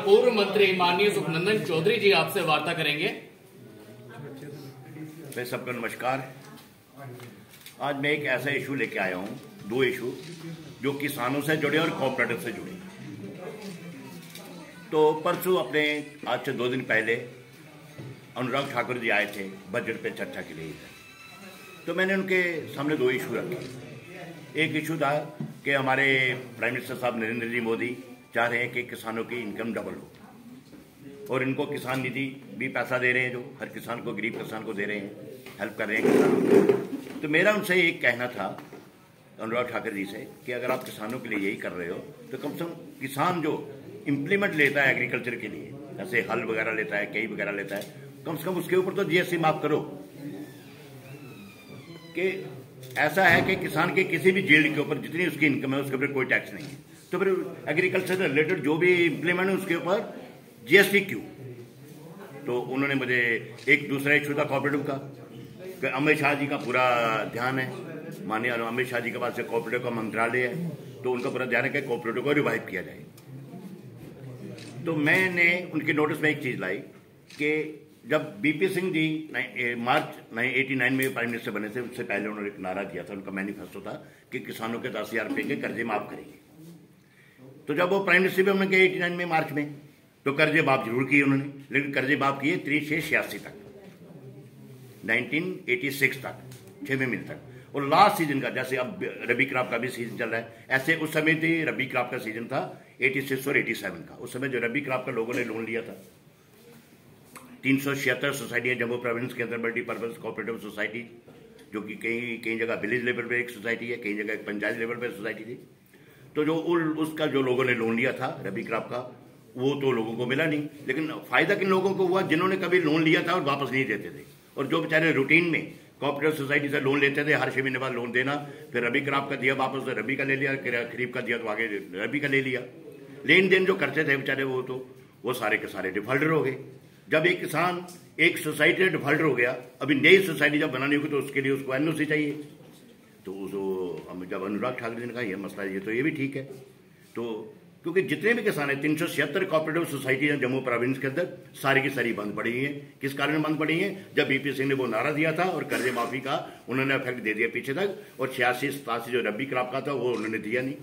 पूर्व मंत्री माननीय सुखनंदन चौधरी जी आपसे वार्ता करेंगे। मैं सबको नमस्कार। आज मैं एक ऐसा इशू लेके आया हूँ, दो इशू जो किसानों से जुड़े और कोऑपरेटिव से जुड़े। तो परसों अपने आज से 2 दिन पहले अनुराग ठाकुर जी आए थे बजट पे चर्चा के लिए, तो मैंने उनके सामने 2 इशू रखे। एक इशू था कि हमारे प्राइम मिनिस्टर साहब नरेंद्र जी मोदी चाह रहे हैं कि किसानों की इनकम डबल हो और इनको किसान निधि भी पैसा दे रहे हैं, जो हर किसान को, गरीब किसान को दे रहे हैं, हेल्प कर रहे हैं किसानों को। तो मेरा उनसे एक कहना था अनुराग ठाकुर जी से कि अगर आप किसानों के लिए यही कर रहे हो तो कम से कम किसान जो इम्प्लीमेंट लेता है एग्रीकल्चर के लिए, जैसे हल वगैरह लेता है, कई वगैरह लेता है, कम से कम उसके ऊपर तो जीएसटी माफ करो। कि ऐसा है कि किसान के किसी भी जील्ड के ऊपर जितनी उसकी इनकम है उसके ऊपर कोई टैक्स नहीं है, तो फिर एग्रीकल्चर से रिलेटेड जो भी इम्प्लीमेंट है उसके ऊपर जीएसटी क्यों? तो उन्होंने मुझे एक दूसरा इशू था कोऑपरेटिव का, कि अमित शाह जी का पूरा ध्यान है, माननीय अमित शाह जी के पास कोऑपरेटिव का मंत्रालय है, तो उनका पूरा ध्यान है कि कोऑपरेटिव को रिवाइव किया जाए। तो मैंने उनके नोटिस में एक चीज लाई कि जब बीपी सिंह जी मार्च 1989 में प्राइम मिनिस्टर बने थे, उससे पहले उन्होंने एक नारा दिया था, उनका मैनिफेस्टो था कि किसानों के 10,000 रुपए के कर्जे माफ करेंगे। तो जब वो प्राइम मिनिस्टर भी उन्होंने किया 89 में मार्च में, तो कर्जे माफ जरूर किए उन्होंने, लेकिन कर्जे माफ किए 86 तक, 1986 तक, 6वें महीने तक। और लास्ट सीजन का, जैसे अब रबी क्रॉप का भी सीजन चल रहा है, ऐसे उस समय भी रबी क्रॉप का सीजन था 86 और 87 का। उस समय जो रबी क्रॉप का लोगों ने लोन लिया था, 376 सोसाइटियां जम्मू प्रोविंस के अंदर मल्टीपर्पज कोऑपरेटिव सोसाइटी, जो कि कई जगह विलेज लेवल पे एक सोसाइटी है, कई जगह एक पंचायत लेवल पे सोसाइटी थी। तो जो उसका जो लोगों ने लोन लिया था रबी क्रॉप का, वो तो लोगों को मिला नहीं, लेकिन फायदा किन लोगों को हुआ? जिन्होंने कभी लोन लिया था और वापस नहीं देते थे, और जो बेचारे रूटीन में कोऑपरेटिव सोसाइटी से लोन लेते थे, हर 6 महीने बाद लोन देना, फिर रबी क्रॉप का दिया वापस, तो रबी का ले लिया, खरीफ का दिया तो आगे रबी का ले लिया। लेन देन जो करते थे बेचारे वो सारे के सारे डिफॉल्टर हो गए। जब एक किसान एक सोसाइटी में डिफॉल्टर हो गया, अभी नई सोसाइटी जब बनानी होगी तो उसके लिए उसको एनओसी चाहिए। तो जब अनुराग ठाकुर जी ने कहा यह मसला है, तो ये भी ठीक है। तो क्योंकि जितने भी किसान है, 376 कोऑपरेटिव सोसाइटी है जम्मू प्रोविंस के अंदर, सारी की सारी बंद पड़ी हैं। किस कारण बंद पड़ी हैं? जब बीपी सिंह ने वो नारा दिया था और कर्जे माफी का उन्होंने इफेक्ट दे दिया पीछे तक, और 86-87 जो रबी क्रॉप का था वो उन्होंने दिया नहीं।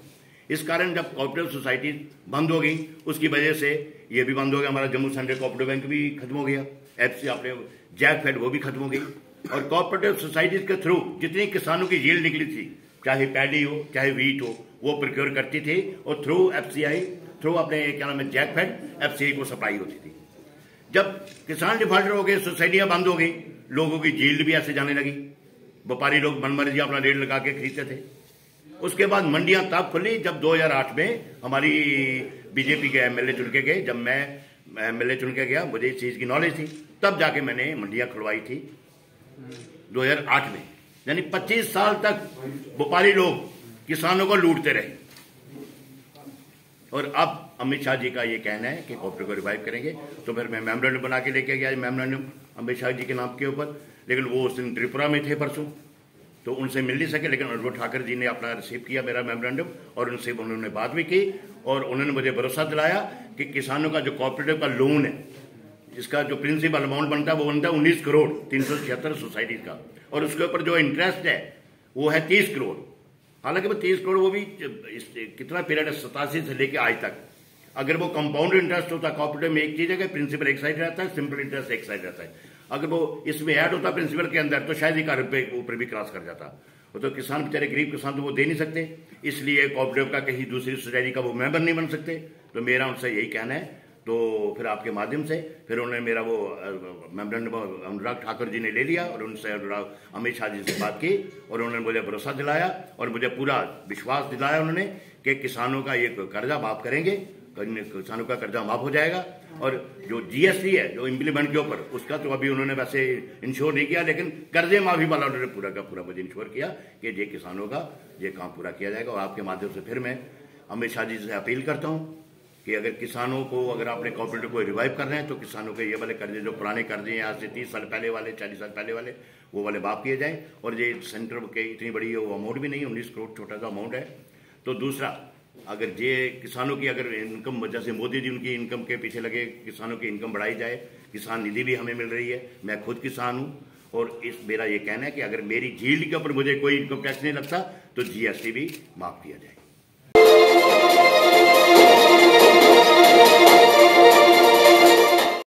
इस कारण जब कोऑपरेटिव सोसाइटी बंद हो गई, उसकी वजह से ये भी बंद हो गया। हमारा जम्मू सेंट्रल कोऑपरेटिव बैंक भी खत्म हो गया, एफसी अपने जैक वो भी खत्म हो गई। और कोऑपरेटिव सोसाइटीज के थ्रू जितनी किसानों की यील्ड निकली थी, चाहे पैडी हो चाहे वीट हो, वो प्रोक्योर करती थी और थ्रू एफसीआई, थ्रू अपने क्या नाम है जैकफेड, एफसीआई को सप्लाई होती थी। जब किसान डिफॉल्टर हो गए, सोसाइटियां बंद हो गई, लोगों की यील्ड भी ऐसे जाने लगी, व्यापारी लोग मनमर्जी अपना रेट लगा के खरीदते थे। उसके बाद मंडियां तब खुली जब 2008 में हमारी बीजेपी के एमएलए चुन के गए। जब मैं एमएलए चुन के गया, मुझे इस चीज की नॉलेज थी, तब जाके मैंने मंडियां खुलवाई थी 2008 में। यानी 25 साल तक व्यापारी लोग किसानों को लूटते रहे, और अब अमित शाह जी का ये कहना है कि कोऑपरेटिव को रिवाइव करेंगे। तो फिर मैं मेमोरेंडम बना के लेके गया, मेमोरेंडम अमित शाह जी के नाम के ऊपर, लेकिन वो उस दिन त्रिपुरा में थे परसों, तो उनसे मिल नहीं सके। लेकिन अनुराग ठाकुर जी ने अपना रिसीव किया मेरा मेमोरेंडम, और उनसे उन्होंने बात भी की, और उन्होंने मुझे भरोसा दिलाया कि किसानों का जो कोऑपरेटिव का लोन है, इसका जो प्रिंसिपल अमाउंट बनता है वो बनता है 19 करोड़ 376 सोसाइटी का, और उसके ऊपर जो इंटरेस्ट है वो है 30 करोड़। हालांकि वो 30 करोड़ वो भी कितना पीरियड है, 87 से लेके आज तक। अगर वो कंपाउंड इंटरेस्ट होता कोऑपरेटिव में, एक चीज है कि प्रिंसिपल एक साइड रहता है, सिंपल इंटरेस्ट एक साइड रहता है। अगर वो इसमें ऐड होता प्रिंसिपल के अंदर, तो शायद 1 रुपए ऊपर भी क्रॉस कर जाता। तो किसान बेचारे गरीब किसान तो वो दे नहीं सकते, इसलिए कोऑपरेटिव का कहीं दूसरी सोसाइटी का वो मेंबर नहीं बन सकते। तो मेरा उनसे यही कहना है। तो फिर आपके माध्यम से फिर उन्होंने मेरा वो मेमोरेंडम अनुराग ठाकुर जी ने ले लिया, और उनसे अमित शाह जी से बात की, और उन्होंने मुझे भरोसा दिलाया और मुझे पूरा विश्वास दिलाया उन्होंने कि किसानों का ये कर्जा माफ करेंगे, किसानों का कर्जा माफ हो जाएगा। और जो जीएसटी है जो इम्प्लीमेंट के ऊपर, उसका तो अभी उन्होंने वैसे इंश्योर नहीं किया, लेकिन कर्जे माफी वाला उन्होंने पूरा का पूरा मुझे इंश्योर किया कि ये किसानों का ये काम पूरा किया जाएगा। और आपके माध्यम से फिर मैं अमित शाह जी से अपील करता हूँ कि अगर किसानों को, अगर आपने कोऑपरेटिव को रिवाइव कर रहे हैं, तो किसानों के ये वाले कर्जे जो पुराने कर्जे हैं आज से 30 साल पहले वाले, 40 साल पहले वाले, वो वाले माफ किए जाएं। और ये सेंटर के इतनी बड़ी वो अमाउंट भी नहीं, 19 करोड़ छोटा सा अमाउंट है। तो दूसरा अगर ये किसानों की अगर इनकम वजह से मोदी जी उनकी इनकम के पीछे लगे, किसानों की इनकम बढ़ाई जाए, किसान निधि भी हमें मिल रही है। मैं खुद किसान हूं और मेरा ये कहना है कि अगर मेरी झील के ऊपर मुझे कोई इनकम टैक्स नहीं लगता तो जीएसटी भी माफ किया जाए।